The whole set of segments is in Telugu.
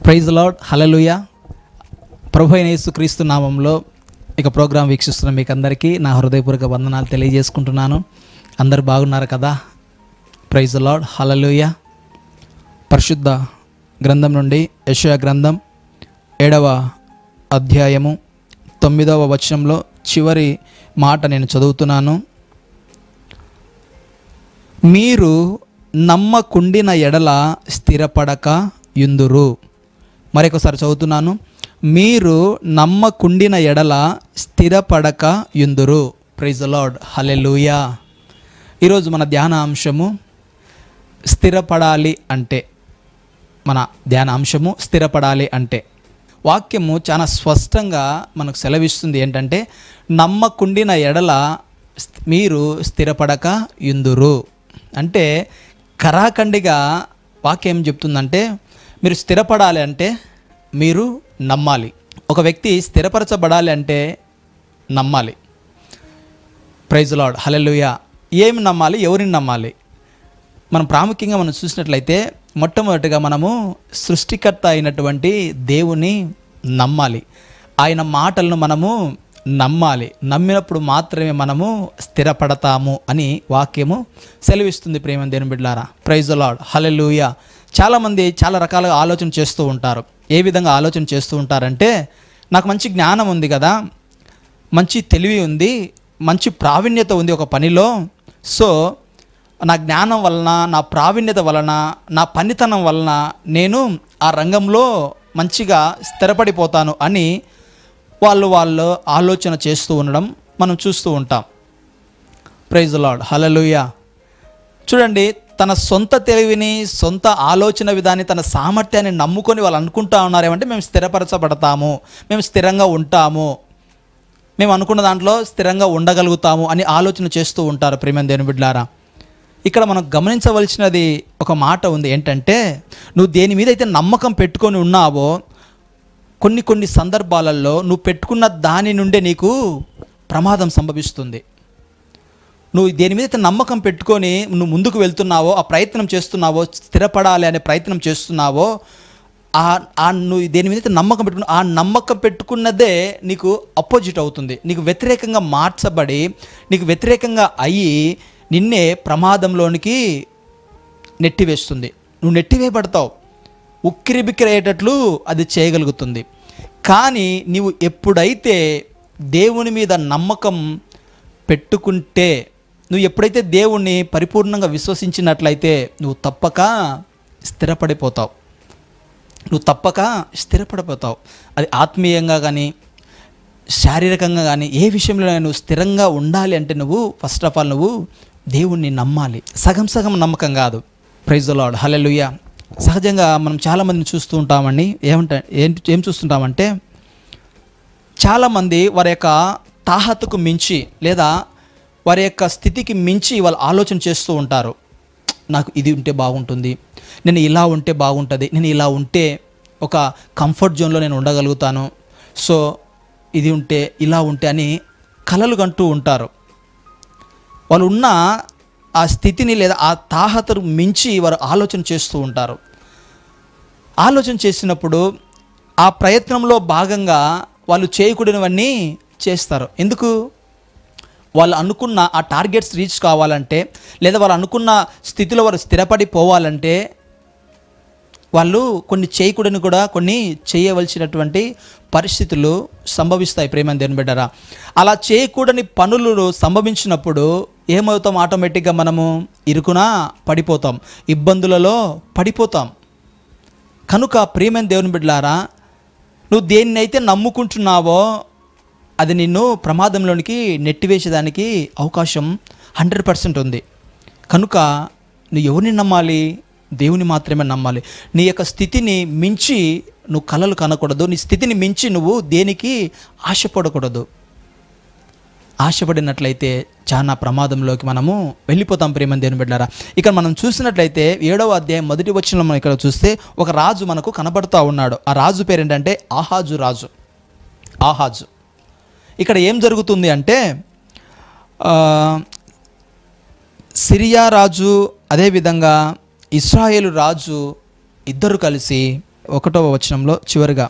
ప్రైజ్ లార్డ్, హల్లెలూయా. ప్రభు అయిన యేసుక్రీస్తు నామంలో ఇక ప్రోగ్రాం వీక్షిస్తున్న మీకు అందరికీ నా హృదయపూర్వక వందనాలు తెలియజేసుకుంటున్నాను. అందరు బాగున్నారు కదా? ప్రైజ్ లార్డ్, హల్లెలూయా. పరిశుద్ధ గ్రంథం నుండి యెషయా గ్రంథం 7వ అధ్యాయము 9వ వచనంలో చివరి మాట నేను చదువుతున్నాను. మీరు నమ్మకుండిన ఎడల స్థిరపడక యుందురు. మరొకసారి చదువుతున్నాను. మీరు నమ్మకుండిన ఎడల స్థిరపడక యుందురు. ప్రైజ్ ది లార్డ్, హల్లెలూయా. ఈరోజు మన ధ్యాన అంశము స్థిరపడాలి అంటే, మన ధ్యాన అంశము స్థిరపడాలి అంటే. వాక్యము చాలా స్పష్టంగా మనకు సెలవిస్తుంది ఏంటంటే, నమ్మకుండిన ఎడల మీరు స్థిరపడక యుందురు అంటే కరాఖండిగా వాక్యం ఏం చెప్తుందంటే, మీరు స్థిరపడాలి అంటే మీరు నమ్మాలి. ఒక వ్యక్తి స్థిరపరచబడాలి అంటే నమ్మాలి. ప్రైజ్ ది లార్డ్, హల్లెలూయా. ఏమి నమ్మాలి, ఎవరిని నమ్మాలి? మనం ప్రాముఖ్యంగా మనం చూసినట్లయితే మొట్టమొదటిగా మనము సృష్టికర్త అయినటువంటి దేవుని నమ్మాలి. ఆయన మాటలను మనము నమ్మాలి. నమ్మినప్పుడు మాత్రమే మనము స్థిరపడతాము అని వాక్యము సెలవిస్తుంది. ప్రేమ దేవుని బిడ్డలారా, ప్రైజ్ ది లార్డ్, హల్లెలూయా. చాలామంది చాలా రకాలుగా ఆలోచన చేస్తూ ఉంటారు. ఏ విధంగా ఆలోచన చేస్తూ ఉంటారంటే, నాకు మంచి జ్ఞానం ఉంది కదా, మంచి తెలివి ఉంది, మంచి ప్రావీణ్యత ఉంది ఒక పనిలో, సో నా జ్ఞానం వలన, నా ప్రావీణ్యత వలన, నా పనితనం వలన నేను ఆ రంగంలో మంచిగా స్థిరపడిపోతాను అని వాళ్ళు ఆలోచన చేస్తూ ఉండడం మనం చూస్తూ ఉంటాం. ప్రైజ్ ది లార్డ్, హల్లెలూయా. చూడండి, తన సొంత తెలివిని, సొంత ఆలోచన విధాన్ని, తన సామర్థ్యాన్ని నమ్ముకొని వాళ్ళు అనుకుంటా ఉన్నారేమంటే మేము స్థిరపరచబడతాము, మేము స్థిరంగా ఉంటాము, మేము అనుకున్న దాంట్లో స్థిరంగా ఉండగలుగుతాము అని ఆలోచన చేస్తూ ఉంటారు. ప్రియమైన దేవుని బిడ్డలారా, ఇక్కడ మనం గమనించవలసినది ఒక మాట ఉంది. ఏంటంటే, నువ్వు దేని మీద అయితే నమ్మకం పెట్టుకొని ఉన్నావో కొన్ని సందర్భాలలో నువ్వు పెట్టుకున్న దాని నుండే నీకు ప్రమాదం సంభవిస్తుంది. నువ్వు దేని మీద అయితే నమ్మకం పెట్టుకొని నువ్వు ముందుకు వెళ్తున్నావో, ఆ ప్రయత్నం చేస్తున్నావో, స్థిరపడాలి అనే ప్రయత్నం చేస్తున్నావో, నువ్వు దేని మీద అయితే నమ్మకం పెట్టుకున్నా ఆ నమ్మకం పెట్టుకున్నదే నీకు అపోజిట్ అవుతుంది. నీకు వ్యతిరేకంగా మార్చబడి, నీకు వ్యతిరేకంగా అయ్యి నిన్నే ప్రమాదంలోనికి నెట్టివేస్తుంది. నువ్వు నెట్టివేయబడతావు, ఉక్కిరిబిక్కిరి అయ్యేటట్లు అది చేయగలుగుతుంది. కానీ నీవు ఎప్పుడైతే దేవుని మీద నమ్మకం పెట్టుకుంటే, నువ్వు ఎప్పుడైతే దేవుణ్ణి పరిపూర్ణంగా విశ్వసించినట్లయితే నువ్వు తప్పక స్థిరపడిపోతావు. అది ఆత్మీయంగా కానీ, శారీరకంగా కానీ, ఏ విషయంలో నువ్వు స్థిరంగా ఉండాలి అంటే నువ్వు ఫస్ట్ ఆఫ్ ఆల్ నువ్వు దేవుణ్ణి నమ్మాలి. సగం నమ్మకం కాదు. ప్రైజ్ ది లార్డ్, హల్లెలూయా. సహజంగా మనం చాలామందిని చూస్తూ ఉంటామండి. ఏం చూస్తుంటామంటే, చాలామంది వారి యొక్క తాహతుకు మించి లేదా వారి యొక్క స్థితికి మించి వాళ్ళు ఆలోచన చేస్తూ ఉంటారు. నాకు ఇది ఉంటే బాగుంటుంది, నేను ఇలా ఉంటే బాగుంటుంది, నేను ఇలా ఉంటే ఒక కంఫర్ట్ జోన్లో నేను ఉండగలుగుతాను, సో ఇది ఉంటే ఇలా ఉంటే అని కలలు కంటూ ఉంటారు. వాళ్ళు ఉన్న ఆ స్థితిని లేదా ఆ తాహతను మించి వారు ఆలోచన చేస్తూ ఉంటారు. ఆలోచన చేసినప్పుడు ఆ ప్రయత్నంలో భాగంగా వాళ్ళు చేయకూడనివన్నీ చేస్తారు. ఎందుకు? వాళ్ళు అనుకున్న ఆ టార్గెట్స్ రీచ్ కావాలంటే, లేదా వాళ్ళు అనుకున్న స్థితిలో వారు స్థిరపడిపోవాలంటే వాళ్ళు కొన్ని చేయకూడని కూడా కొన్ని చేయవలసినటువంటి పరిస్థితులు సంభవిస్తాయి. ప్రేమ దేవుని బిడ్డరా, అలా చేయకూడని పనులు సంభవించినప్పుడు ఏమవుతాం? ఆటోమేటిక్గా మనము ఇరుకున పడిపోతాం, ఇబ్బందులలో పడిపోతాం. కనుక ప్రియమైన దేవుని బిడ్డలారా, నువ్వు దేన్నైతే నమ్ముకుంటున్నావో అది నిన్ను ప్రమాదంలోనికి నెట్టివేసేదానికి అవకాశం 100% ఉంది. కనుక నువ్వు ఎవరిని నమ్మాలి? దేవుని మాత్రమే నమ్మాలి. నీ యొక్క స్థితిని మించి నువ్వు కలలు కనకూడదు. నీ స్థితిని మించి నువ్వు దేనికి ఆశపడకూడదు. ఆశపడినట్లయితే చాలా ప్రమాదంలోకి మనము వెళ్ళిపోతాం. ప్రేమ దేవుని బిడ్డలారా, ఇక్కడ మనం చూసినట్లయితే 7వ అధ్యాయం 1వ వచనంలో మనం ఇక్కడ చూస్తే ఒక రాజు మనకు కనబడుతూ ఉన్నాడు. ఆ రాజు పేరు ఏంటంటే ఆహాజు. ఇక్కడ ఏం జరుగుతుంది అంటే, సిరియా రాజు అదేవిధంగా ఇశ్రాయేలు రాజు ఇద్దరు కలిసి 1వ వచనంలో చివరిగా,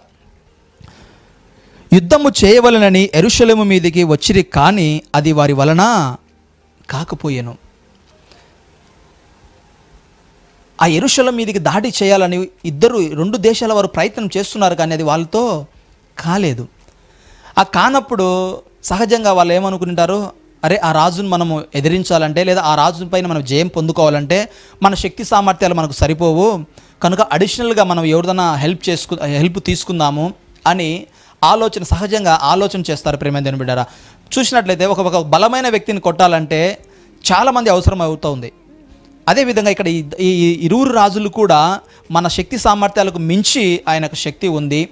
యుద్ధము చేయవలనని యెరూషలేము మీదికి వచ్చిరి, కానీ అది వారి వలన కాకపోయెను. ఆ యెరూషలేము మీదికి దాడి చేయాలని రెండు దేశాల వారు ప్రయత్నం చేస్తున్నారు, కానీ అది వాళ్ళతో కాలేదు. ఆ కానప్పుడు సహజంగా వాళ్ళు ఏమనుకుంటారు, అరే ఆ రాజును మనము ఎదిరించాలంటే లేదా ఆ రాజు పైన మనం జయం పొందుకోవాలంటే మన శక్తి సామర్థ్యాలు మనకు సరిపోవు, కనుక అడిషనల్గా మనం ఎవరిదైనా హెల్ప్ తీసుకుందాము అని సహజంగా ఆలోచన చేస్తారు. ప్రేమ దేవుని బిడ్డారా, చూసినట్లయితే ఒక బలమైన వ్యక్తిని కొట్టాలంటే చాలామంది అవసరం అవుతుంది. అదేవిధంగా ఇక్కడ ఈ ఇరువురు రాజులు కూడా మన శక్తి సామర్థ్యాలకు మించి ఆయనకు శక్తి ఉంది,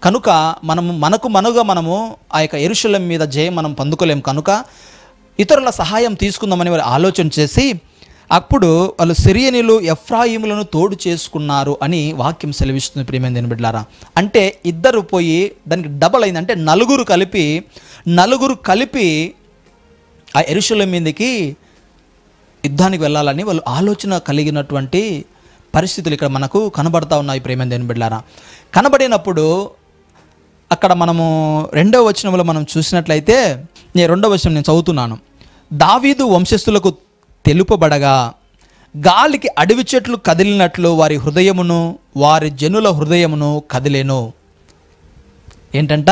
కనుక మనము ఆ యొక్క యెరూషలేము మీద జయం మనం పొందుకోలేము, కనుక ఇతరుల సహాయం తీసుకుందామని వారు ఆలోచన చేసి అప్పుడు వాళ్ళు సిరియనీలు ఎఫ్రాయిములను తోడు చేసుకున్నారు అని వాక్యం సెలవిస్తుంది. ప్రియమైన దేవుని బిడ్డలారా, అంటే ఇద్దరు పోయి దానికి డబల్ అయింది, అంటే నలుగురు కలిపి ఆ యెరూషలేము మీదకి యుద్ధానికి వెళ్ళాలని వాళ్ళు ఆలోచన కలిగినటువంటి పరిస్థితులు ఇక్కడ మనకు కనబడతా ఉన్నాయి. ప్రియమైన దేవుని బిడ్డలారా, కనబడినప్పుడు అక్కడ మనము 2వ వచనంలో మనం చూసినట్లయితే, 2వ వచనం నేను చదువుతున్నాను. దావీదు వంశస్థులకు తెలుపబడగా గాలికి అడవి చెట్లు కదిలినట్లు వారి హృదయమును వారి జనుల హృదయమును కదిలేను. ఏంటంట,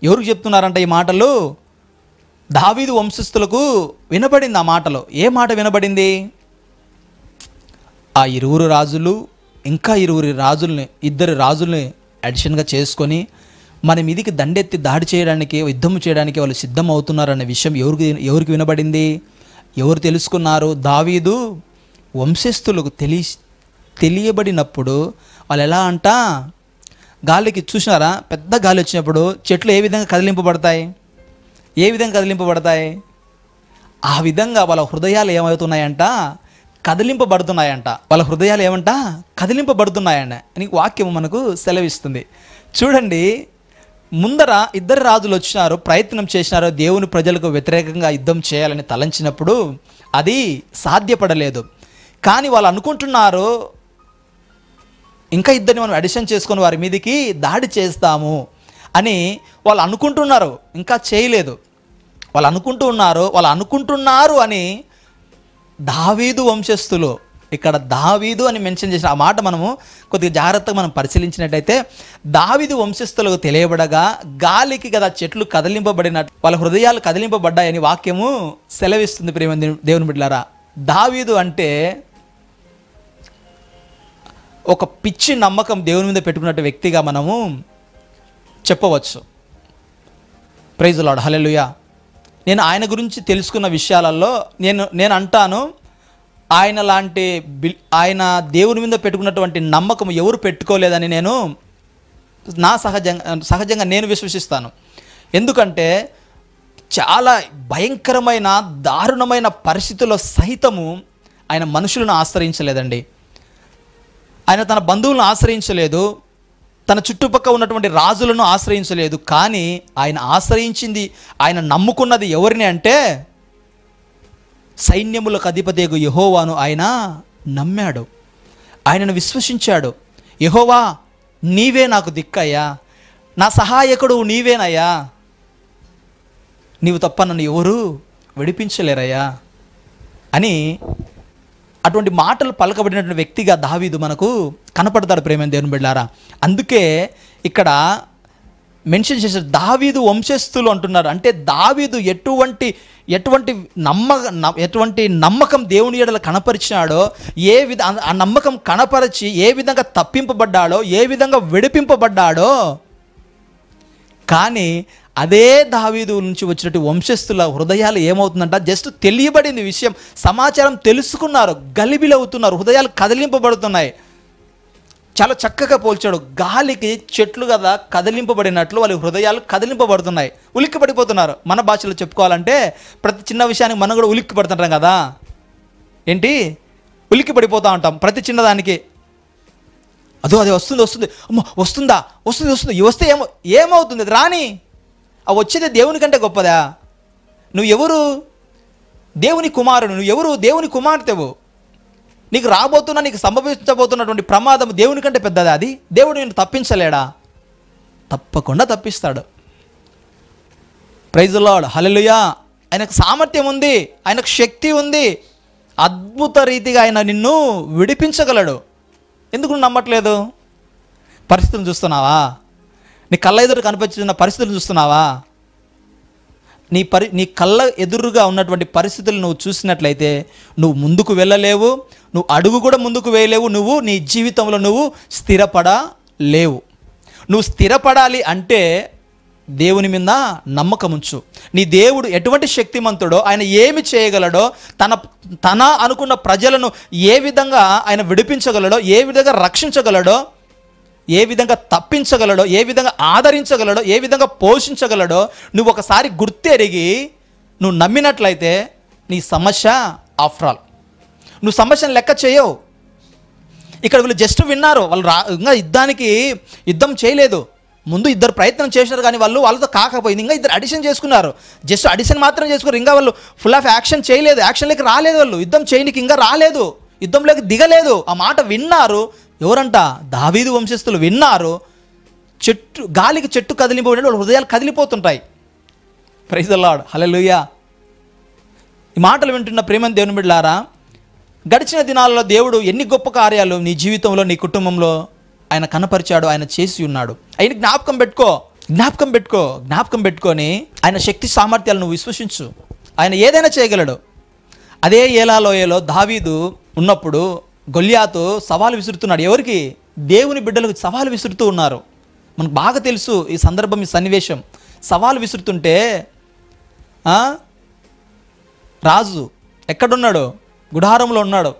ఎవరికి చెప్తున్నారంట ఈ మాటలు? దావీదు వంశస్థులకు వినబడింది ఆ మాటలు. ఏ మాట వినబడింది? ఆ ఇద్దరు రాజుల్ని అడిషన్గా చేసుకొని మన మీదికి దండెత్తి దాడి చేయడానికి, యుద్ధం చేయడానికి వాళ్ళు సిద్ధం అవుతున్నారన్న విషయం ఎవరికి వినబడింది? ఎవరు తెలుసుకున్నారు? దావీదు వంశస్థులకు తెలియబడినప్పుడు వాళ్ళు ఎలా అంట, గాలికి చూసినారా, పెద్ద గాలి వచ్చినప్పుడు చెట్లు ఏ విధంగా కదిలింపబడతాయి? ఆ విధంగా వాళ్ళ హృదయాలు ఏమవుతున్నాయంట, కదిలింపబడుతున్నాయంట. అని వాక్యం మనకు సెలవిస్తుంది. చూడండి, ముందర ఇద్దరు రాజులు వచ్చినారు, ప్రయత్నం చేసినారు, దేవుని ప్రజలకు వ్యతిరేకంగా యుద్ధం చేయాలని తలంచినప్పుడు అది సాధ్యపడలేదు. కానీ వాళ్ళు అనుకుంటున్నారు, ఇంకా ఇద్దరిని మనం అడిషన్ చేసుకొని వారి మీదకి దాడి చేస్తాము అని వాళ్ళు అనుకుంటున్నారు, ఇంకా చేయలేదు. వాళ్ళు అనుకుంటున్నారు అని దావీదు వంశస్థులు, ఇక్కడ దావీదు అని మెన్షన్ చేసిన ఆ మాట మనము కొద్దిగా జాగ్రత్తగా మనం పరిశీలించినట్లయితే, దావీదు వంశస్థులకు తెలియబడగా గాలికి కదా చెట్లు కదిలింపబడినట్టు వాళ్ళ హృదయాలు కదిలింపబడ్డాయని వాక్యము సెలవిస్తుంది. ప్రేమ దేవుని బిడ్డలారా, దావీదు అంటే ఒక పిచ్చి నమ్మకం దేవుని మీద పెట్టుకున్నట్టు వ్యక్తిగా మనము చెప్పవచ్చు. ప్రైజ్ లార్డ్, హల్లెలూయా. నేను ఆయన గురించి తెలుసుకున్న విషయాలలో నేను అంటాను, ఆయన దేవుని మీద పెట్టుకున్నటువంటి నమ్మకం ఎవరు పెట్టుకోలేదని నేను సహజంగా నేను విశ్వసిస్తాను. ఎందుకంటే చాలా భయంకరమైన దారుణమైన పరిస్థితుల్లో సహితము ఆయన మనుషులను ఆశ్రయించలేదండి. ఆయన తన బంధువులను ఆశ్రయించలేదు, తన చుట్టుపక్కల ఉన్నటువంటి రాజులను ఆశ్రయించలేదు. కానీ ఆయన నమ్ముకున్నది ఎవరిని అంటే, సైన్యములకు అధిపతియగు యెహోవాను ఆయన నమ్మాడు, ఆయనను విశ్వసించాడు. యెహోవా, నీవే నాకు దిక్కయ్యా, నా సహాయకుడు నీవేనయ్యా, నీవు తప్ప నన్ను ఎవరు విడిపించలేరయ్యా అని అటువంటి మాటలు పలకబడినటువంటి వ్యక్తిగా దావీదు మనకు కనపడతాడు. ప్రేమైన దేవుని బిడ్డలారా, అందుకే ఇక్కడ మెన్షన్ చేశారు దావీదు వంశస్థులు అంటున్నారు. అంటే దావీదు ఎటువంటి నమ్మకం దేవుని ఎడల కనపరిచినాడో, ఆ నమ్మకం కనపరిచి ఏ విధంగా తప్పింపబడ్డాడో, ఏ విధంగా విడిపింపబడ్డాడో, కానీ అదే దావీదు నుంచి వచ్చినట్టు వంశస్థుల హృదయాలు ఏమవుతుందంట, జస్ట్ తెలియబడింది విషయం, సమాచారం తెలుసుకున్నారు, గలిబిలవుతున్నారు, హృదయాలు కదిలింపబడుతున్నాయి. చాలా చక్కగా పోల్చాడు. గాలికి చెట్లు కదా కదిలింపబడినట్లు వాళ్ళ హృదయాలు కదిలింపబడుతున్నాయి, ఉలిక్కి పడిపోతున్నారు. మన భాషలో చెప్పుకోవాలంటే ప్రతి చిన్న విషయానికి మనం కూడా ఉలిక్కి పడుతుంటాం కదా, ఉలిక్కి పడిపోతూ ఉంటాం ప్రతి చిన్నదానికి. అది వస్తుంది, అమ్మో వస్తుందా, వస్తుంది వస్తే ఏమవుతుంది, అది రాని, ఆ వచ్చేది దేవుని కంటే గొప్పదా? నువ్వు ఎవరు? దేవుని కుమారుడు. నువ్వు ఎవరు? దేవుని కుమార్తెవు. నీకు నీకు సంభవించబోతున్నటువంటి ప్రమాదం దేవుని కంటే పెద్దదా? అది దేవుడు నిన్ను తప్పించలేడా? తప్పకుండా తప్పిస్తాడు. ప్రైజ్ ది లార్డ్, హల్లెలూయా. ఆయనకు సామర్థ్యం ఉంది, ఆయనకు శక్తి ఉంది. అద్భుత రీతిగా ఆయన నిన్ను విడిపించగలడు. ఎందుకు నువ్వు నమ్మట్లేదు? పరిస్థితులను చూస్తున్నావా? నీ కళ్ళ ఎదురు కనిపించిన పరిస్థితులను చూస్తున్నావా? నీ కళ్ళ ఎదురుగా ఉన్నటువంటి పరిస్థితులు నువ్వు చూసినట్లయితే నువ్వు ముందుకు వెళ్ళలేవు, నువ్వు అడుగు కూడా ముందుకు వేయలేవు, నువ్వు నీ జీవితంలో నువ్వు స్థిరపడలేవు. నువ్వు స్థిరపడాలి అంటే దేవుని మీద నమ్మకం ఉంచు. నీ దేవుడు ఎటువంటి శక్తిమంతుడో, ఆయన ఏమి చేయగలడో, తన అనుకున్న ప్రజలను ఏ విధంగా ఆయన విడిపించగలడో, ఏ విధంగా రక్షించగలడో, ఏ విధంగా తప్పించగలడో, ఏ విధంగా ఆదరించగలడో, ఏ విధంగా పోషించగలడో నువ్వు ఒకసారి గుర్తెరిగి నువ్వు నమ్మినట్లయితే నీ సమస్య ఆఫ్టర్ ఆల్ నువ్వు సమస్యను లెక్క చేయవు. ఇక్కడ వీళ్ళు జస్ట్ విన్నారు, వాళ్ళు ఇంకా యుద్ధం చేయలేదు. ముందు ఇద్దరు ప్రయత్నం చేసినారు కానీ వాళ్ళతో కాకపోయింది. ఇంకా ఇద్దరు అడిషన్ చేసుకున్నారు, జస్ట్ అడిషన్ మాత్రం చేసుకున్నారు. ఇంకా వాళ్ళు ఫుల్ ఆఫ్ యాక్షన్ చేయలేదు, యాక్షన్లోకి రాలేదు. వాళ్ళు యుద్ధం చేయడానికి ఇంకా రాలేదు, యుద్ధంలోకి దిగలేదు. ఆ మాట విన్నారు. ఎవరంట? దావీదు వంశస్థులు విన్నారు. గాలికి చెట్టు కదిలిపోయినట్టు వాళ్ళ హృదయాలు కదిలిపోతుంటాయి. ప్రైజ్ ది లార్డ్, హల్లెలూయా. ఈ మాటలు వింటున్న ప్రేమ దేవుని బిడ్డలారా, గడిచిన దినాలలో దేవుడు ఎన్ని గొప్ప కార్యాలు నీ జీవితంలో, నీ కుటుంబంలో ఆయన కనపరిచాడు, ఆయన చేసి ఉన్నాడు. ఆయన జ్ఞాపకం పెట్టుకొని ఆయన శక్తి సామర్థ్యాలను నువ్వు విశ్వసించు. ఆయన ఏదైనా చేయగలడు. అదే ఏలాలోయలో దావీదు ఉన్నప్పుడు గొల్యాతు సవాలు విసురుతున్నాడు. ఎవరికి? దేవుని బిడ్డలకు సవాలు విసురుతూ ఉన్నారు. మనకు బాగా తెలుసు ఈ సందర్భం, ఈ సన్నివేశం. సవాలు విసురుతుంటే రాజు ఎక్కడున్నాడు? గుడారంలో ఉన్నాడు.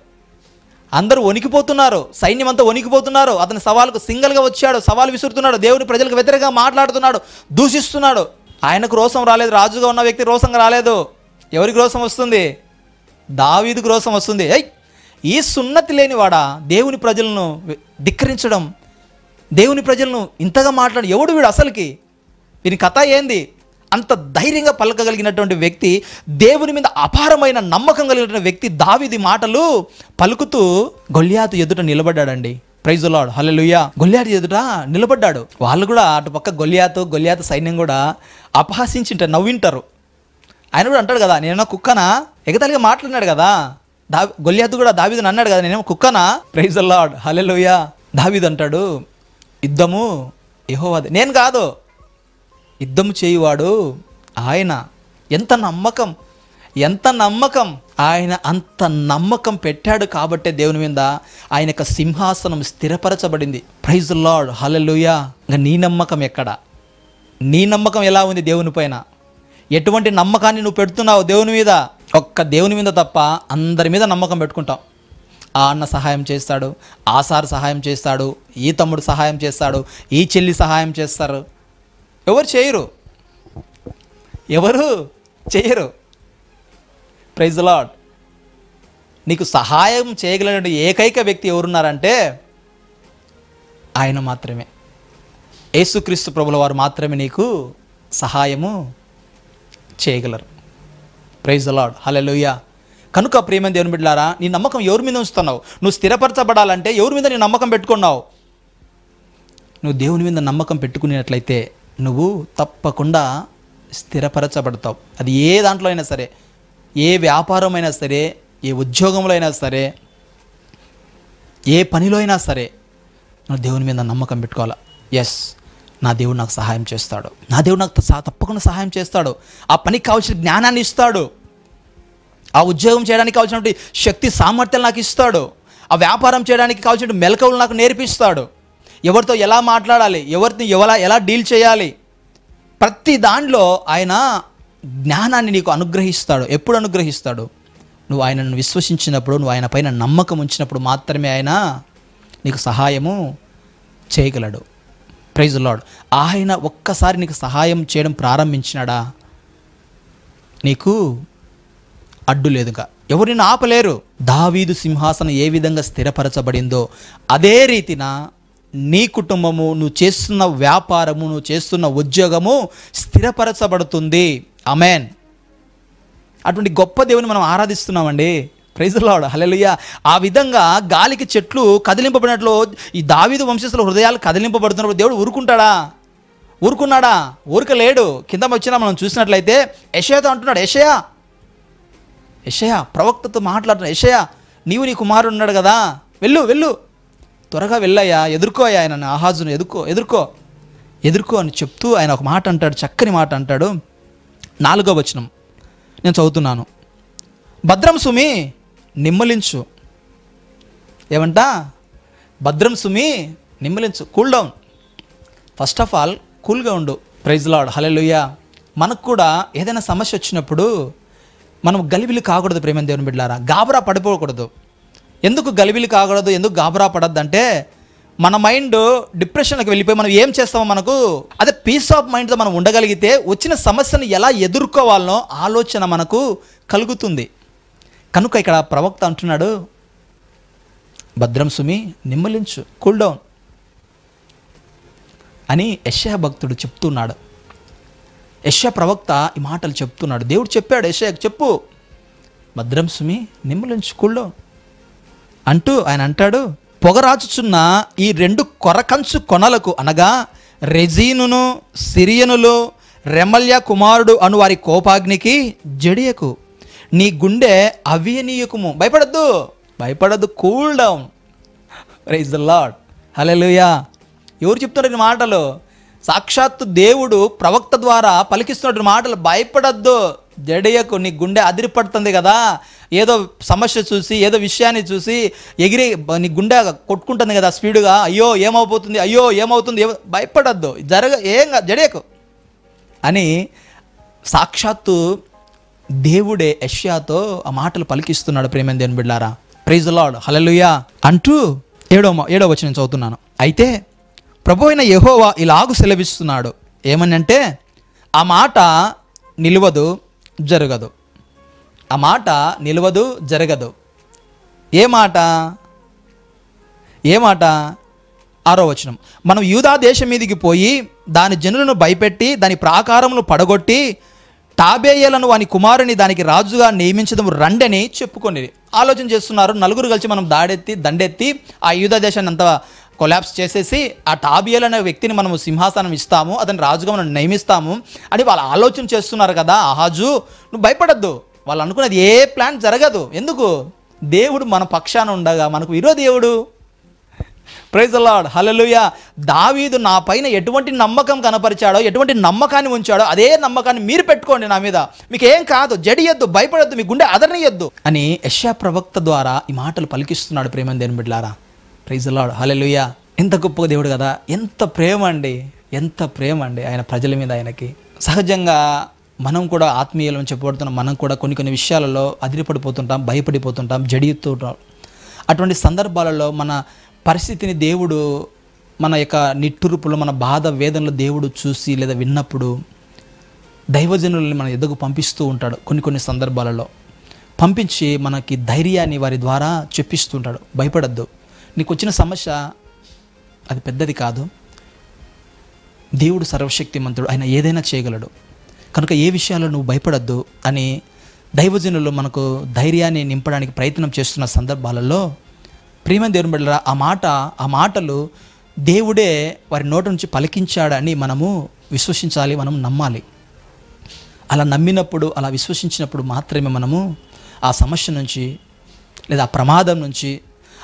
అందరూ వణికిపోతున్నారు, సైన్యం అంతా వణికిపోతున్నారు. అతని సవాలుకు సింగల్గా వచ్చాడు, సవాలు విసురుతున్నాడు, దేవుని ప్రజలకు వ్యతిరేకంగా మాట్లాడుతున్నాడు, దూషిస్తున్నాడు. ఆయనకు రోషం రాలేదు, రాజుగా ఉన్న వ్యక్తి రోషం రాలేదు. ఎవరికి రోషం వస్తుంది? దావీదుకు రోషం వస్తుంది. ఈ సున్నతి లేనివాడా దేవుని ప్రజలను ధిక్కరించడం, దేవుని ప్రజలను ఇంతగా మాట్లాడడం? ఎవడు వీడు అసలుకి? వీని కథ ఏంది? అంత ధైర్యంగా పలకగలిగినటువంటి వ్యక్తి, దేవుని మీద అపారమైన నమ్మకం కలిగిన వ్యక్తి దావీదు మాటలు పలుకుతూ గొల్యాతు ఎదుట నిలబడ్డాడండి. ప్రైజ్ ది లార్డ్, హల్లెలూయా. గొల్యాతు ఎదుట నిలబడ్డాడు. వాళ్ళు కూడా అటుపక్క గొల్యాతు సైన్యం కూడా అపహాసించింటారు, నవ్వింటారు. ఆయన కూడా అంటాడు కదా, నేనేమో కుక్కనా? ఎగతాళిగా మాట్లాడినాడు కదా గొల్యాతు కూడా దావీదుని అన్నాడు కదా, నేనేమో కుక్కనా? ప్రైజ్ ది లార్డ్, హల్లెలూయా. దావీదు అంటాడు, యుద్ధము యెహోవాదే, నేను కాదు, యుద్ధము చేయువాడు ఆయన. ఎంత నమ్మకం! ఆయన అంత నమ్మకం పెట్టాడు కాబట్టే దేవుని మీద ఆయన యొక్క సింహాసనం స్థిరపరచబడింది. ప్రైజ్ ది లార్డ్, హల్లెలూయా. ఇంకా నీ నమ్మకం ఎక్కడ? నీ నమ్మకం ఎలా ఉంది దేవుని పైన? ఎటువంటి నమ్మకాన్ని నువ్వు పెడుతున్నావు దేవుని మీద? ఒక్క దేవుని మీద తప్ప అందరి మీద నమ్మకం పెట్టుకుంటాం. ఆ అన్న సహాయం చేస్తాడు, ఆ సార్ సహాయం చేస్తాడు, ఈ తమ్ముడు సహాయం చేస్తాడు, ఈ చెల్లి సహాయం చేస్తారు. ఎవరు చేయరు. Praise the lord. నీకు సహాయం చేయగలిగిన ఏకైక వ్యక్తి ఎవరున్నారంటే ఆయన మాత్రమే. యేసుక్రీస్తు ప్రభుల వారు మాత్రమే నీకు సహాయము చేయగలరు. ప్రైజ్ ది లార్డ్, హల్లెలూయా. కనుక ప్రియమైన దేవుని బిడ్డలారా, నీ నమ్మకం ఎవరి మీద ఉంచుతున్నావు? నువ్వు స్థిరపరచబడాలంటే ఎవరి మీద నీ నమ్మకం పెట్టుకున్నావు? నువ్వు దేవుని మీద నమ్మకం పెట్టుకునేట్లయితే నువ్వు తప్పకుండా స్థిరపరచబడతావు. అది ఏ దాంట్లో అయినా సరే, ఏ వ్యాపారం అయినా సరే, ఏ ఉద్యోగంలో అయినా సరే, ఏ పనిలో అయినా సరే నువ్వు దేవుని మీద నమ్మకం పెట్టుకోవాలి. ఎస్, నా దేవుడు నాకు సహాయం చేస్తాడు, నా దేవుడు నాకు తప్పకుండా సహాయం చేస్తాడు. ఆ పనికి కావాల్సిన జ్ఞానాన్ని ఇస్తాడు, ఆ ఉద్యోగం చేయడానికి కావాల్సినటువంటి శక్తి సామర్థ్యాలు నాకు ఇస్తాడు, ఆ వ్యాపారం చేయడానికి కావాల్సిన మెలకువలు నాకు నేర్పిస్తాడు, ఎవరితో ఎలా మాట్లాడాలి, ఎవరిని ఎలా డీల్ చేయాలి, ప్రతి దాంట్లో ఆయన జ్ఞానాన్ని నీకు అనుగ్రహిస్తాడు. ఎప్పుడు అనుగ్రహిస్తాడు? నువ్వు ఆయనను విశ్వసించినప్పుడు, నువ్వు ఆయన పైన నమ్మకం ఉంచినప్పుడు మాత్రమే ఆయన నీకు సహాయము చేయగలడు. Praise the lord. ఆయన ఒక్కసారి నీకు సహాయం చేయడం ప్రారంభించినాడా నీకు అడ్డు లేదుగా, ఎవరు నిన్ను ఆపలేరు. దావీదు సింహాసనం ఏ విధంగా స్థిరపరచబడిందో అదే రీతిన నీ కుటుంబము, నువ్వు చేస్తున్న వ్యాపారము, నువ్వు చేస్తున్న ఉద్యోగము స్థిరపరచబడుతుంది. ఆమేన్. అటువంటి గొప్ప దేవుని మనం ఆరాధిస్తున్నామండి. ప్రైజ్ ది లార్డ్, హల్లెలూయా. ఆ విధంగా గాలికి చెట్లు కదిలింపబడినట్లు ఈ దావీదు వంశస్థుల హృదయాలు కదిలింపబడుతున్నప్పుడు దేవుడు ఊరుకుంటాడా? ఊరుకున్నాడా? ఊరకలేడు. కింద వచ్చినా మనం చూసినట్లయితే యెషయాతో అంటున్నాడు, యెషయా ప్రవక్తతో మాట్లాడుతున్నాడు, యెషయా నీవు నీ కుమారుడు ఉన్నాడు కదా, వెళ్ళు త్వరగా వెళ్ళయ్యా, ఎదుర్కోయా ఆయన ఆహాజును ఎదుర్కో అని చెప్తూ ఆయన ఒక మాట అంటాడు, చక్కని మాట అంటాడు. 4వ వచనం నేను చదువుతున్నాను. భద్రం సుమి నిమ్మలించు. ఏమంటా? భద్రం సుమి నిమ్మలించు. Cool down. First of all కూల్గా ఉండు. Praise the lord, hallelujah. మనకు కూడా ఏదైనా సమస్య వచ్చినప్పుడు మనం గలిబిలి కాకూడదు. ప్రేమ దేవుని బిడ్డలారా, గాబరా పడిపోకూడదు. ఎందుకు గలిబిలి కాకూడదు, ఎందుకు గాబరా పడద్దు అంటే, మన మైండ్ డిప్రెషన్కి వెళ్ళిపోయి మనం ఏం చేస్తామో మనకు అదే పీస్ ఆఫ్ మైండ్తో మనం ఉండగలిగితే వచ్చిన సమస్యను ఎలా ఎదుర్కోవాలనో ఆలోచన మనకు కలుగుతుంది. కనుక ఇక్కడ ప్రవక్త అంటున్నాడు, భద్రం సుమి నిమ్మలించు, కూల్ డౌన్ అని యెషయా భక్తుడు చెప్తున్నాడు. యెషయా ప్రవక్త ఈ మాటలు చెప్తున్నాడు. దేవుడు చెప్పాడు యెషయాకు, చెప్పు భద్రం సుమి నిమ్మలించు, కూల్ డౌన్ అంటూ ఆయన అంటాడు, పొగరాచుచున్న ఈ 2 కొరకంచు కొనలకు అనగా రెజీనును సిరియనులు రెమల్య కుమారుడు అను వారి కోపాగ్నికి జడియకు, నీ గుండె అవియనీయకుము, భయపడద్దు, cool down. Praise the lord, hallelujah. ఎవరు చెప్తున్నారు ఈ మాటలు? సాక్షాత్తు దేవుడు ప్రవక్త ద్వారా పలికిస్తున్నటువంటి మాటలు. భయపడద్దు, జడియకు, నీ గుండె అదిరిపడుతుంది కదా, ఏదో సమస్య చూసి ఏదో విషయాన్ని చూసి ఎగిరి నీ గుండె కొట్టుకుంటుంది కదా స్పీడుగా, అయ్యో ఏమవుతుంది, భయపడద్దు, జడియకు అని సాక్షాత్తు దేవుడే యెషయాతో ఆ మాటలు పలికిస్తున్నాడు. ప్రేమ దేవుని బిడ్డలారా, ప్రైజ్ ది లార్డ్, హల్లెలూయా అంటూ 7వ వచనం చదువుతున్నాను. అయితే ప్రభువైన యెహోవా ఇలాగు సెలవిస్తున్నాడు, ఏమని అంటే, ఆ మాట నిలవదు జరగదు. ఆ మాట నిలవదు జరగదు. ఏ మాట? 6వ వచనం, మనం యూదా దేశం మీదికి పోయి దాని జనులను భయపెట్టి దాని ప్రాకారములను పడగొట్టి తాబేయేలను వాని కుమారుని దానికి రాజుగా నియమించడం రండని చెప్పుకొని ఆలోచన చేస్తున్నారు. నలుగురు కలిసి మనం దండెత్తి ఆ యూదా దేశాన్ని అంతా కొలాప్స్ చేసేసి ఆ టాబియేల్ అనే వ్యక్తిని మనము సింహాసనం ఇస్తాము, అతని రాజుగా మనం నియమిస్తాము అని వాళ్ళు ఆలోచన చేస్తున్నారు కదా. ఆహాజు, నువ్వు భయపడద్దు. వాళ్ళు అనుకున్నది ఏ ప్లాన్ జరగదు. ఎందుకు? దేవుడు మన పక్షాన ఉండగా మనకు విరోధి దేవుడు. ప్రైజ్ ది లార్డ్, హల్లెలూయా. దావీదు నా పైన ఎటువంటి నమ్మకం కనపరిచాడో, ఎటువంటి నమ్మకాన్ని ఉంచాడో అదే నమ్మకాన్ని మీరు పెట్టుకోండి నా మీద, మీకు ఏం కాదు, జడియొద్దు, భయపడద్దు, మీ గుండె అదరనియొద్దు అని యెషయా ప్రవక్త ద్వారా ఈ మాటలు పలికిస్తున్నాడు. ప్రేమ దేవుని బిడ్డలారా, ప్రైజ్ ది లార్డ్, హల్లెలూయా. ఎంత గొప్ప దేవుడు కదా, ఎంత ప్రేమ అండి ఆయన ప్రజల మీద. ఆయనకి సహజంగా మనం కూడా ఆత్మీయులను చెప్పబడుతున్నాం. మనం కూడా కొన్ని విషయాలలో అదిరిపడిపోతుంటాం, భయపడిపోతుంటాం, జడియుతుంటాం. అటువంటి సందర్భాలలో మన పరిస్థితిని దేవుడు, మన యొక్క నిట్టూర్పులు, మన బాధ వేదనలు దేవుడు చూసి లేదా విన్నప్పుడు దైవజనుల్ని మన ఎదుగు పంపిస్తూ ఉంటాడు. కొన్ని సందర్భాలలో పంపించి మనకి ధైర్యాన్ని వారి ద్వారా చెప్పిస్తూ ఉంటాడు. భయపడద్దు, నీకు వచ్చిన సమస్య అది పెద్దది కాదు, దేవుడు సర్వశక్తిమంతుడు, ఆయన ఏదైనా చేయగలడు, కనుక ఏ విషయాల్లో నువ్వు భయపడద్దు అని దైవజనులు మనకు ధైర్యాన్ని నింపడానికి ప్రయత్నం చేస్తున్న సందర్భాలలో ప్రియమైన దేవుని బిడ్డలారా, ఆ మాటలు దేవుడే వారి నోటి నుంచి పలికించాడని మనము విశ్వసించాలి, మనం నమ్మాలి. అలా నమ్మినప్పుడు, అలా విశ్వసించినప్పుడు మాత్రమే మనము ఆ సమస్య నుంచి లేదా ఆ ప్రమాదం నుంచి,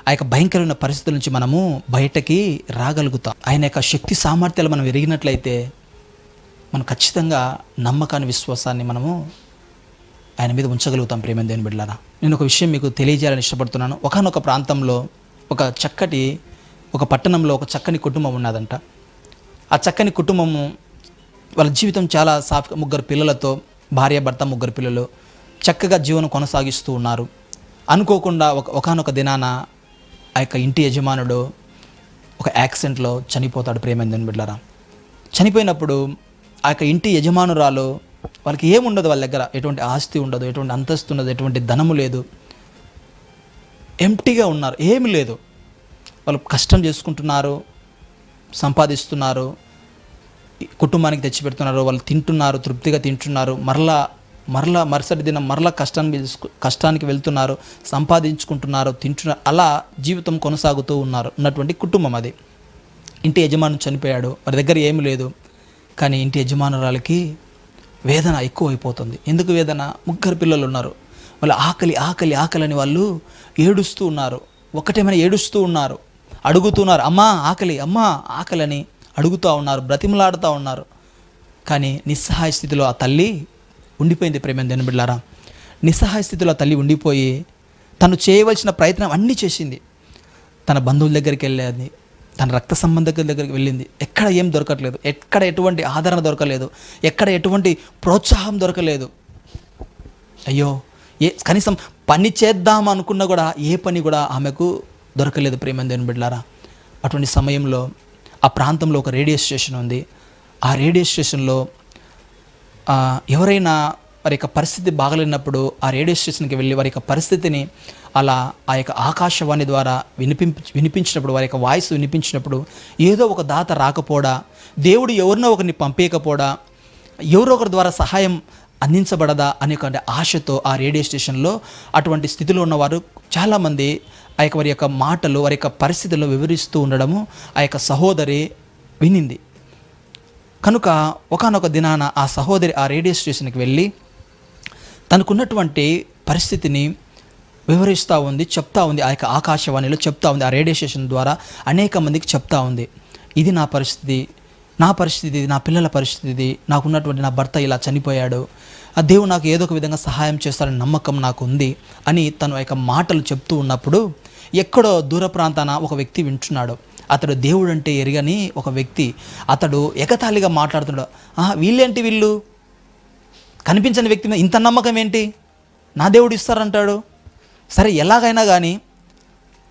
ఆ యొక్క భయంకరమైన పరిస్థితుల నుంచి మనము బయటకి రాగలుగుతాం. ఆయన యొక్క శక్తి సామర్థ్యాలు మనం ఎరిగినట్లయితే మనం ఖచ్చితంగా నమ్మకాన్ని, విశ్వాసాన్ని మనము ఆయన మీద ఉంచగలుగుతాం. ప్రేమ దేవుని బిడ్డలారా, నేను ఒక విషయం మీకు తెలియజేయాలని ఇష్టపడుతున్నాను. ఒకానొక ప్రాంతంలో ఒక పట్టణంలో ఒక చక్కని కుటుంబం ఉన్నదంట. ఆ చక్కని కుటుంబము వాళ్ళ జీవితం చాలా సాఫీగా, 3 పిల్లలతో, భార్య భర్త 3 పిల్లలు చక్కగా జీవనం కొనసాగిస్తూ ఉన్నారు. అనుకోకుండా ఒకానొక దినాన ఆ యొక్క ఇంటి యజమానుడు ఒక యాక్సిడెంట్లో చనిపోతాడు. ప్రేమ దేవుని బిడ్డలారా, చనిపోయినప్పుడు ఆ యొక్క ఇంటి యజమానురాలు, వాళ్ళకి ఏముండదు, వాళ్ళ దగ్గర ఎటువంటి ఆస్తి ఉండదు, ఎటువంటి అంతస్తు ఉండదు, ఎటువంటి ధనము లేదు, ఎంప్టీగా ఉన్నారు, ఏమి లేదు. వాళ్ళు కష్టం చేసుకుంటున్నారు, సంపాదిస్తున్నారు, కుటుంబానికి తెచ్చిపెడుతున్నారు, వాళ్ళు తింటున్నారు, తృప్తిగా తింటున్నారు, మరలా మరలా మరుసటి దినం మరలా కష్టానికి వెళ్తున్నారు, సంపాదించుకుంటున్నారు, తింటున్నారు. అలా జీవితం కొనసాగుతూ ఉన్నటువంటి కుటుంబం అది. ఇంటి యజమాని చనిపోయాడు, వారి దగ్గర ఏమి లేదు. కానీ ఇంటి యజమానురాలకి వేదన ఎక్కువైపోతుంది. ఎందుకు వేదన? 3 పిల్లలు ఉన్నారు. వాళ్ళు ఆకలి ఆకలి ఆకలి అని వాళ్ళు ఏడుస్తూ ఉన్నారు. ఒకటేమైనా ఏడుస్తూ ఉన్నారు, అడుగుతున్నారు, అమ్మా ఆకలి, అమ్మా ఆకలి అని అడుగుతూ ఉన్నారు, బ్రతిమలాడుతూ ఉన్నారు. కానీ నిస్సహాయ స్థితిలో ఆ తల్లి ఉండిపోయింది. ప్రేమ దేవుని బిడ్డలారా, నిస్సహాయ స్థితిలో ఆ తల్లి ఉండిపోయి తను చేయవలసిన ప్రయత్నం అన్నీ చేసింది. తన బంధువుల దగ్గరికి వెళ్ళేది, తన రక్త సంబంధికుల దగ్గరికి వెళ్ళింది. ఎక్కడ ఏం దొరకట్లేదు, ఎక్కడ ఎటువంటి ఆదరణ దొరకలేదు, ఎక్కడ ఎటువంటి ప్రోత్సాహం దొరకలేదు. అయ్యో, కనీసం పని చేద్దాం అనుకున్నా కూడా ఏ పని కూడా ఆమెకు దొరకలేదు. ప్రేమ దేవుని బిడ్డలారా, అటువంటి సమయంలో ఆ ప్రాంతంలో ఒక రేడియో స్టేషన్ ఉంది. ఆ రేడియో స్టేషన్లో ఎవరైనా వారి యొక్క పరిస్థితి బాగలేనప్పుడు ఆ రేడియో స్టేషన్కి వెళ్ళి వారి యొక్క పరిస్థితిని అలా ఆ యొక్క ఆకాశవాణి ద్వారా వినిపించినప్పుడు, వారి యొక్క వాయిస్ వినిపించినప్పుడు ఏదో ఒక దాత రాకపోడా, దేవుడు ఎవరినో ఒకరిని పంపేయకపోడా, ఎవరో ఒకరి ద్వారా సహాయం అందించబడదా అనే ఆశతో ఆ రేడియో స్టేషన్లో అటువంటి స్థితిలో ఉన్నవారు చాలామంది ఆ యొక్క వారి యొక్క మాటలు, వారి యొక్క పరిస్థితులను వివరిస్తూ ఉండడము ఆ యొక్క సహోదరి వినింది. కనుక ఒకానొక దినాన ఆ సహోదరి ఆ రేడియో స్టేషన్కి వెళ్ళి తనకున్నటువంటి పరిస్థితిని వివరిస్తూ ఉంది, చెప్తా ఉంది. ఆ యొక్క ఆకాశవాణిలో చెప్తా ఉంది, ఆ రేడియో స్టేషన్ ద్వారా అనేక మందికి చెప్తా ఉంది. ఇది నా పరిస్థితి, నా పిల్లల పరిస్థితి, నాకున్నటువంటి నా భర్త ఇలా చనిపోయాడు, ఆ దేవుడు నాకు ఏదో ఒక విధంగా సహాయం చేస్తాడని నమ్మకం నాకు ఉంది అని తను ఆ యొక్క మాటలు చెప్తూ ఉన్నప్పుడు ఎక్కడో దూర ప్రాంతాన ఒక వ్యక్తి వింటున్నాడు. అతడు దేవుడు అంటే ఎరగని ఒక వ్యక్తి. అతడు ఎగతాళిగా మాట్లాడుతున్నాడు. వీళ్ళేంటి, వీళ్ళు కనిపించని వ్యక్తి మీద ఇంత నమ్మకం ఏంటి, నా దేవుడు ఇస్తారంటాడు. సరే, ఎలాగైనా కానీ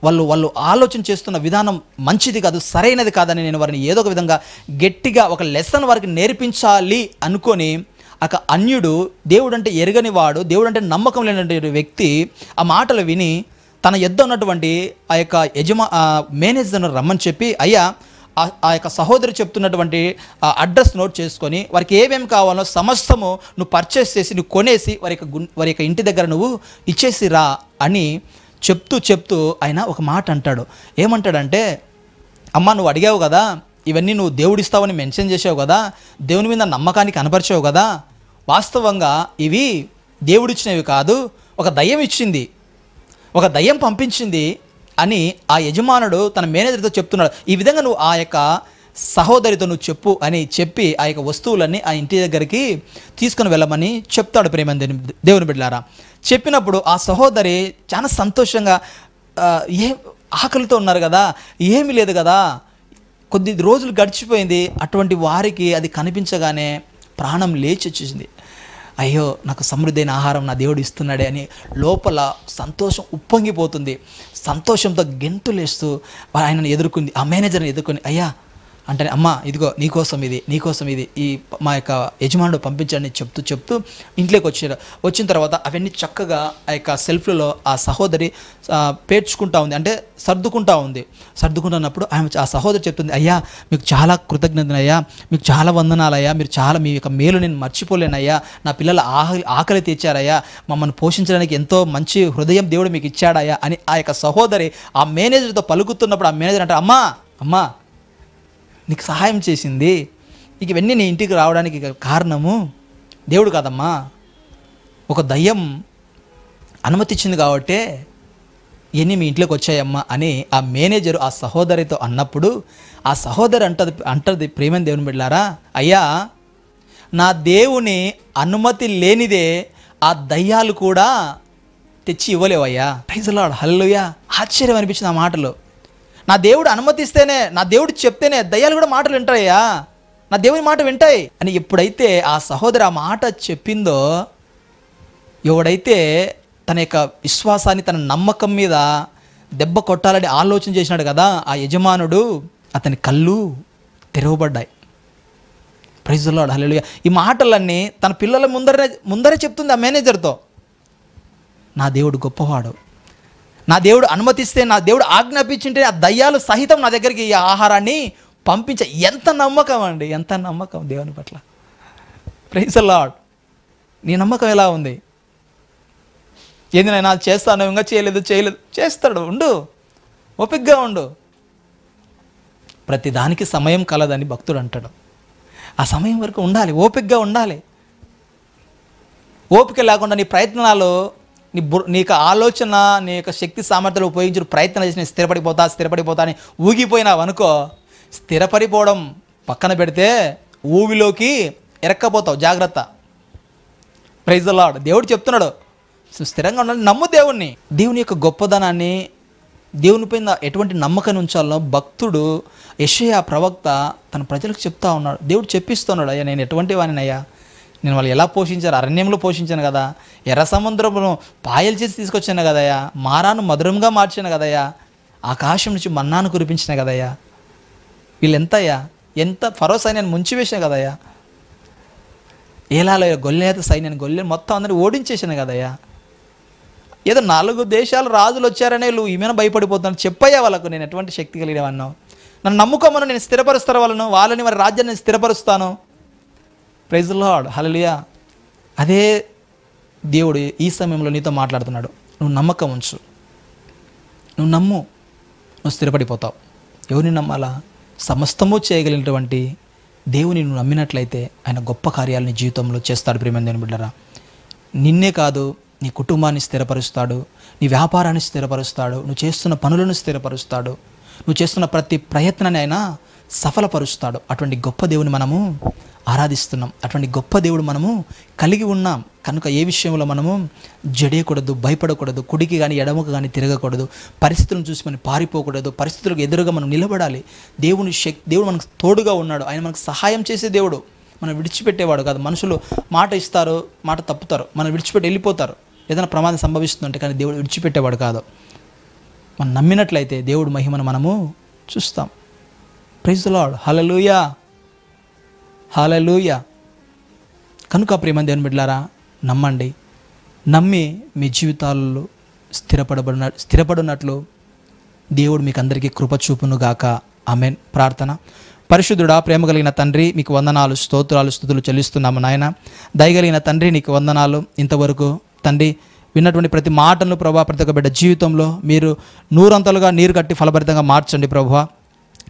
వాళ్ళు ఆలోచన చేస్తున్న విధానం మంచిది కాదు, సరైనది కాదని నేను వారిని ఏదో ఒక విధంగా గట్టిగా ఒక లెసన్ వారికి నేర్పించాలి అనుకొని ఒక అన్యుడు, దేవుడు అంటే ఎరగని వాడు, దేవుడు అంటే నమ్మకం లేనటువంటి వ్యక్తి ఆ మాటలు విని తన యొద్ద ఉన్నటువంటి ఆ యొక్క మేనేజర్ను రమ్మని చెప్పి, అయ్యా ఆ యొక్క సహోదరి చెప్తున్నటువంటి అడ్రస్ నోట్ చేసుకొని వారికి ఏమేమి కావాలో సమస్తము నువ్వు పర్చేస్ చేసి, నువ్వు కొనేసి వారి యొక్క ఇంటి దగ్గర నువ్వు ఇచ్చేసి రా అని చెప్తూ ఆయన ఒక మాట అంటాడు. ఏమంటాడంటే, అమ్మ నువ్వు అడిగావు కదా, ఇవన్నీ నువ్వు దేవుడిస్తావని మెన్షన్ చేసావు కదా, దేవుని మీద నమ్మకానికి కనపరిచావు కదా, వాస్తవంగా ఇవి దేవుడిచ్చినవి కాదు, ఒక దయ్యం ఇచ్చింది, ఒక దయ్యం పంపించింది అని ఆ యజమానుడు తన మేనేజర్తో చెప్తున్నాడు. ఈ విధంగా నువ్వు ఆ యొక్క సహోదరితో నువ్వు చెప్పు అని చెప్పి ఆ యొక్క వస్తువులన్నీ ఆ ఇంటి దగ్గరికి తీసుకుని వెళ్ళమని చెప్తాడు. ప్రేమ దేవుని బిడ్డలారా, చెప్పినప్పుడు ఆ సహోదరి చాలా సంతోషంగా, ఆకలితో ఉన్నారు కదా, ఏమీ లేదు కదా, కొద్ది రోజులు గడిచిపోయింది, అటువంటి వారికి అది కనిపించగానే ప్రాణం లేచి వచ్చేసింది. అయ్యో, నాకు సమృద్ధైన ఆహారం నా దేవుడు ఇస్తున్నాడే అని లోపల సంతోషం ఉప్పొంగిపోతుంది. సంతోషంతో గెంతులేస్తూ ఆయనను ఎదుర్కొంది, ఆ మేనేజర్ని ఎదుర్కొని, అయ్యా అంటే, అమ్మ ఇదిగో నీకోసం ఇది ఈ మా యొక్క యజమానుడు పంపించండి చెప్తూ ఇంట్లోకి వచ్చిన తర్వాత అవన్నీ చక్కగా ఆ యొక్క సెల్ఫ్లలో ఆ సహోదరి పేర్చుకుంటా ఉంది, అంటే సర్దుకుంటున్నప్పుడు ఆ సహోదరి చెప్తుంది, అయ్యా మీకు చాలా కృతజ్ఞతనయ్యా, మీకు చాలా వందనాలయ్యా, మీ యొక్క మేలు నేను మర్చిపోలేనయ్యా, నా పిల్లల ఆకలి తీర్చారయ్యా, మమ్మల్ని పోషించడానికి ఎంతో మంచి హృదయం దేవుడు మీకు ఇచ్చాడయ్యా అని ఆ యొక్క సహోదరి ఆ మేనేజర్తో పలుకుతున్నప్పుడు ఆ మేనేజర్ అంటే, అమ్మా నీకు సహాయం చేసింది, నీకు ఇవన్నీ నీ ఇంటికి రావడానికి కారణము దేవుడు కాదమ్మా, ఒక దయ్యం అనుమతించింది కాబట్టే ఇవన్నీ మీ ఇంట్లోకి వచ్చాయమ్మా అని ఆ మేనేజరు ఆ సహోదరితో అన్నప్పుడు ఆ సహోదరి అంటది ప్రేమ దేవుని బిడ్డలారా, అయ్యా నా దేవుని అనుమతి లేనిదే ఆ దయ్యాలు కూడా తెచ్చి ఇవ్వలేవయ్యా. ప్రైజ్ ది లార్డ్, హల్లెలూయా. ఆశ్చర్యం అనిపించింది ఆ మాటలో. నా దేవుడు అనుమతిస్తేనే, నా దేవుడు చెప్తేనే దయ్యాలు కూడా మాటలు వింటాయ్యా, నా దేవుని మాట వింటాయి అని ఎప్పుడైతే ఆ సహోదరి ఆ మాట చెప్పిందో, ఎవడైతే తన యొక్క విశ్వాసాన్ని, తన నమ్మకం మీద దెబ్బ కొట్టాలని ఆలోచన చేసినాడు కదా ఆ యజమానుడు, అతని కళ్ళు తెరవబడ్డాయి. ప్రైజ్ ది లార్డ్, హల్లెలూయా. ఈ మాటలన్నీ తన పిల్లల ముందరే చెప్తుంది ఆ మేనేజర్తో. నా దేవుడు గొప్పవాడు, నా దేవుడు అనుమతిస్తే, నా దేవుడు ఆజ్ఞాపించింటే ఆ దయ్యాలు సహితం నా దగ్గరికి ఈ ఆహారాన్ని పంపించే. ఎంత నమ్మకం అండి, ఎంత నమ్మకం దేవుని పట్ల. Praise the lord. నీ నమ్మకం ఎలా ఉంది? ఏంది నేను అది చేస్తాను, ఇంకా చేయలేదు చేస్తాడు. ఉండు, ఓపికగా ఉండు. ప్రతి దానికి సమయం కలదని భక్తుడు అంటాడు. ఆ సమయం వరకు ఉండాలి, ఓపికగా ఉండాలి. ఓపిక లేకుండా నీ ప్రయత్నాలు, నీకు ఆలోచన, నీ యొక్క శక్తి సామర్థ్యాలు ఉపయోగించి ప్రయత్నం చేసి నేను స్థిరపడిపోతా అని ఊగిపోయినావు అనుకో, స్థిరపడిపోవడం పక్కన పెడితే ఊవిలోకి ఎరక్కపోతావు. జాగ్రత్త. Praise the lord. దేవుడు చెప్తున్నాడు స్థిరంగా ఉండాలి, నమ్ము దేవుణ్ణి. దేవుని యొక్క గొప్పదనాన్ని, దేవునిపైన ఎటువంటి నమ్మకాన్ని ఉంచాలో భక్తుడు యెషయా ప్రవక్త తన ప్రజలకు చెప్తా ఉన్నాడు. దేవుడు చెప్పిస్తున్నాడు, అయ్యా నేను ఎటువంటి వాడినయ్యా, నేను వాళ్ళు ఎలా పోషించారు, అరణ్యంలో పోషించాను కదా, ఎర్ర సముద్రంలో పాయలు చేసి తీసుకొచ్చాను కదయ్యా, మారాను మధురంగా మార్చాను కదయ్యా, ఆకాశం నుంచి మన్నాను కురిపించిన కదయ్యా, వీళ్ళు ఎంత ఫరో సైన్యాన్ని ముంచివేసాను కదయ్యా, ఏలాలో గొల్లేత సైన్యాన్ని మొత్తం అందరినీ ఓడించేసాను కదయ్యా, ఏదో 4 దేశాల రాజులు వచ్చారనే వీళ్ళు ఈమెను భయపడిపోతున్నాను, చెప్పయ్యా వాళ్ళకు నేను ఎటువంటి శక్తి కలిగినవన్నావు, నన్ను నమ్ముకోమను, నేను స్థిరపరుస్తాను వాళ్ళని వారి రాజ్యాన్ని స్థిరపరుస్తాను. Praise the lord. హల్లెలూయా. అదే దేవుడు ఈ సమయంలో నీతో మాట్లాడుతున్నాడు. నువ్వు నమ్మకం ఉంచు, నువ్వు నమ్ము, నువ్వు స్థిరపడిపోతావు. ఎవరిని నమ్మాలా? సమస్తము చేయగలిగినటువంటి దేవుని నువ్వు నమ్మినట్లయితే ఆయన గొప్ప కార్యాలు నీ జీవితంలో చేస్తాడు. ప్రియమైన దేవుని బిడ్డలారా, నిన్నే కాదు నీ కుటుంబాన్ని స్థిరపరుస్తాడు, నీ వ్యాపారాన్ని స్థిరపరుస్తాడు, నువ్వు చేస్తున్న పనులను స్థిరపరుస్తాడు, నువ్వు చేస్తున్న ప్రతి ప్రయత్నాన్ని ఆయన సఫలపరుస్తాడు. అటువంటి గొప్ప దేవుని మనము ఆరాధిస్తున్నాం, అటువంటి గొప్ప దేవుడు మనము కలిగి ఉన్నాం కనుక ఏ విషయంలో మనము జడేయకూడదు, భయపడకూడదు, కుడికి కానీ ఎడమకు కానీ తిరగకూడదు, పరిస్థితులను చూసి మనం పారిపోకూడదు, పరిస్థితులకు ఎదురుగా మనం నిలబడాలి. దేవుడు మనకు తోడుగా ఉన్నాడు, ఆయన మనకు సహాయం చేసే దేవుడు, మనం విడిచిపెట్టేవాడు కాదు. మనుషులు మాట ఇస్తారు, మాట తప్పుతారు, మనం విడిచిపెట్టి వెళ్ళిపోతారు, ఏదైనా ప్రమాదం సంభవిస్తుందంటే, కానీ దేవుడు విడిచిపెట్టేవాడు కాదు. మనం నమ్మినట్లయితే దేవుడు మహిమను మనము చూస్తాం. Praise the lord. Hallelujah, hallelujah. కనుక ప్రియమైన దేవుని బిడ్డలారా, నమ్మండి, నమ్మి మీ జీవితాల్లో స్థిరపడినట్లు దేవుడు మీకు అందరికీ కృప చూపును గాక. ఆమేన్. ప్రార్థన. పరిశుద్ధుడా, ప్రేమ కలిగిన తండ్రి, మీకు వందనాలు, స్తోత్రాలు, స్తుతులు చెల్లిస్తున్నాము నాయన. దయగలిగిన తండ్రి, నీకు వందనాలు. ఇంతవరకు తండ్రి విన్నటువంటి ప్రతి మాటలను ప్రభా, ప్రతి ఒక్క బిడ్డ జీవితంలో మీరు 100 నీరు కట్టి ఫలభరితంగా మార్చండి ప్రభువా.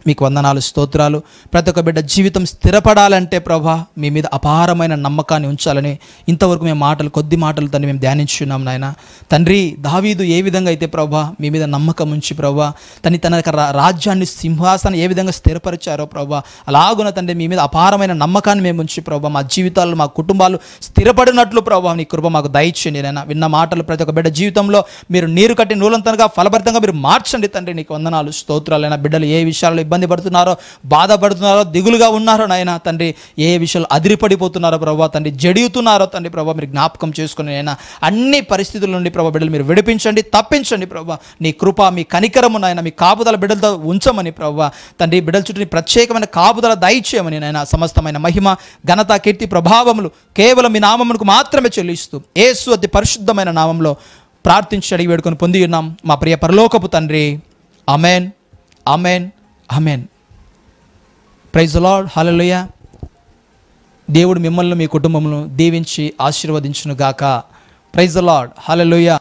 మీకు వందనాలు, స్తోత్రాలు. ప్రతి ఒక్క బిడ్డ జీవితం స్థిరపడాలంటే ప్రభా, మీ మీద అపారమైన నమ్మకాన్ని ఉంచాలని ఇంతవరకు మేము కొద్ది మాటలు తండ్రి మేము ధ్యానించున్నాం నాయన. తండ్రి, దావీదు ఏ విధంగా అయితే ప్రభా మీ మీద నమ్మకం ఉంచి ప్రభా తన రాజ్యాన్ని, సింహాసనం ఏ విధంగా స్థిరపరిచారో ప్రభా, అలాగున తండ్రి మీ మీద అపారమైన నమ్మకాన్ని మేము ఉంచి ప్రభా మా జీవితాల్లో, మా కుటుంబాలు స్థిరపడినట్లు ప్రభా నీ కృప మాకు దయచేయండి నాయన. విన్న మాటలు ప్రతి ఒక్క బిడ్డ జీవితంలో మీరు నీరు కట్టి నూలంతనగా ఫలభరితంగా మీరు మార్చండి తండ్రి. నీకు వందనాలు, స్తోత్రాలైనా. బిడ్డలు ఏ విషయాల్లో ఇబ్బంది పడుతున్నారో, బాధపడుతున్నారో, దిగులుగా ఉన్నారో నాయన తండ్రి, ఏ విషయాలు అదిరిపడిపోతున్నారో ప్రభా తండ్రి, జడియుతున్నారో తండ్రి ప్రభా, మీరు జ్ఞాపకం చేసుకుని అయినా అన్ని పరిస్థితుల నుండి ప్రభా బిడ్డలు మీరు విడిపించండి, తప్పించండి ప్రభా. నీ కృప, మీ కనికరము నాయన, మీ కాపుదల బిడ్డలతో ఉంచమని ప్రభా తండ్రి, బిడ్డల చుట్టూ ప్రత్యేకమైన కాపుదల దయచేయమని నాయన. సమస్తమైన మహిమ, ఘనత, కీర్తి, ప్రభావములు కేవలం మీ నామమునకు మాత్రమే చెల్లిస్తూ యేసు అతి పరిశుద్ధమైన నామంలో ప్రార్థించి అడిగి వేడుకొని పొంది ఉన్నాం మా ప్రియ పరలోకపు తండ్రి. Amen, amen, amen. Praise the lord. Hallelujah. దేవుడు మిమ్మల్ని, మీ కుటుంబమును దీవించి ఆశీర్వదించును గాక. Praise the lord. హల్లెలూయా.